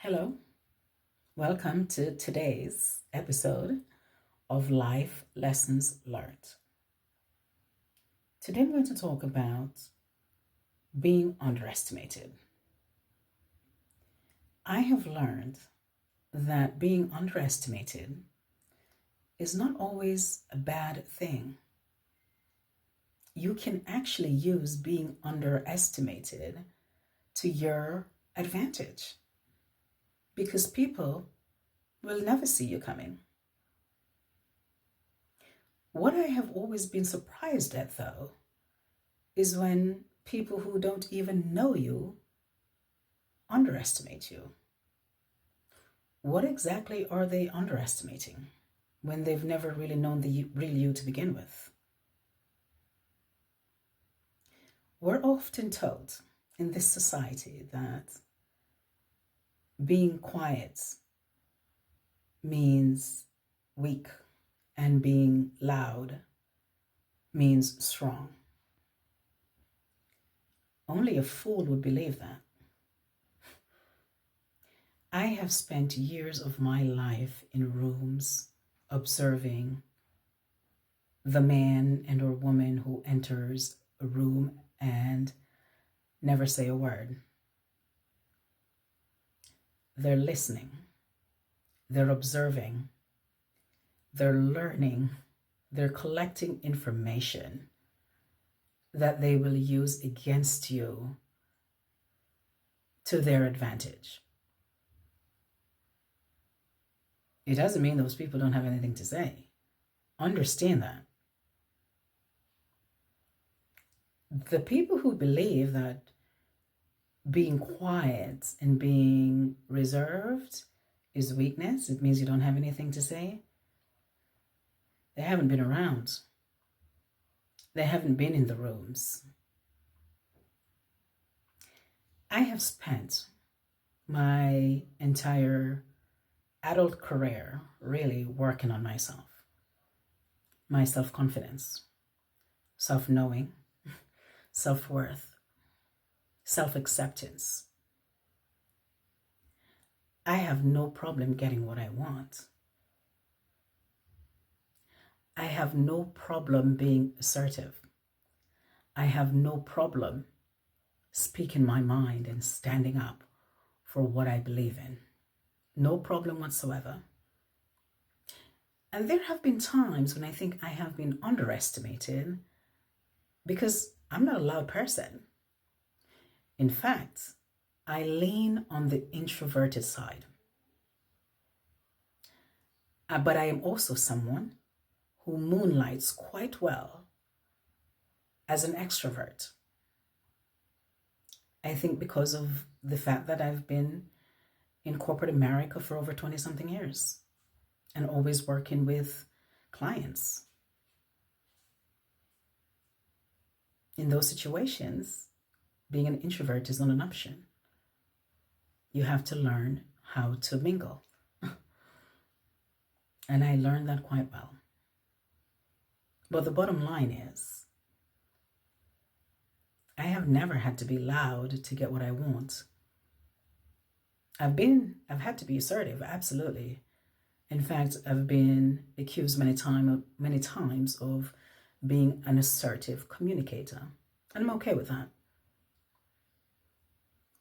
Hello, welcome to today's episode of Life Lessons Learned. Today I'm going to talk about being underestimated. I have learned that being underestimated is not always a bad thing. You can actually use being underestimated to your advantage because people will never see you coming. What I have always been surprised at, though, is when people who don't even know you underestimate you. What exactly are they underestimating when they've never really known the real you to begin with? We're often told in this society that being quiet means weak and being loud means strong. Only a fool would believe that. I have spent years of my life in rooms observing the man and or woman who enters a room and never say a word. They're listening, they're observing, they're learning, they're collecting information that they will use against you to their advantage. It doesn't mean those people don't have anything to say. Understand that. The people who believe that being quiet and being reserved is weakness, it means you don't have anything to say, they haven't been around. They haven't been in the rooms. I have spent my entire adult career really working on myself, my self-confidence, self-knowing, self-worth, self-acceptance. I have no problem getting what I want. I have no problem being assertive. I have no problem speaking my mind and standing up for what I believe in. No problem whatsoever. And there have been times when I think I have been underestimated because I'm not a loud person. In fact, I lean on the introverted side. But I am also someone who moonlights quite well as an extrovert. I think because of the fact that I've been in corporate America for over 20 something years and always working with clients. In those situations, being an introvert is not an option. You have to learn how to mingle. And I learned that quite well. But the bottom line is, I have never had to be loud to get what I want. I've had to be assertive, absolutely. In fact, I've been accused many times of being an assertive communicator. And I'm okay with that.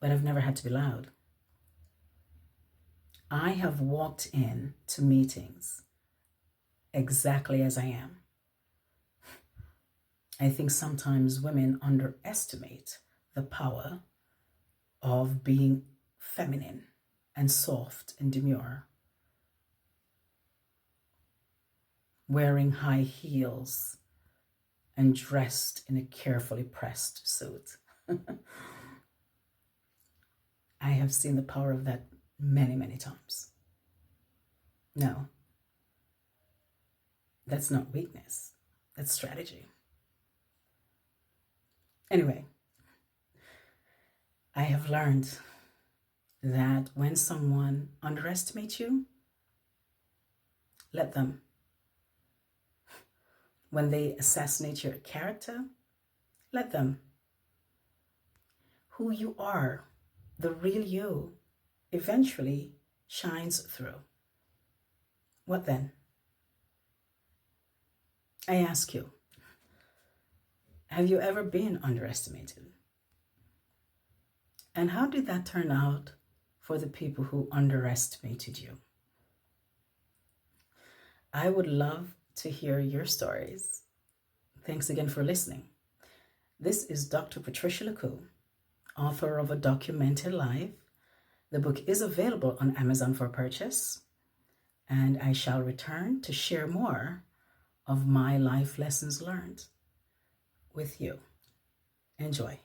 But I've never had to be loud. I have walked in to meetings exactly as I am. I think sometimes women underestimate the power of being feminine and soft and demure. Wearing high heels and dressed in a carefully pressed suit. I have seen the power of that many, many times. No, that's not weakness. That's strategy. Anyway, I have learned that when someone underestimates you, let them. When they assassinate your character, let them. Who you are, the real you, eventually shines through. What then? I ask you, have you ever been underestimated? And how did that turn out for the people who underestimated you? I would love to hear your stories. Thanks again for listening. This is Dr. Patricia LaCoux, author of A Documented Life. The book is available on Amazon for purchase, and I shall return to share more of my life lessons learned with you. Enjoy.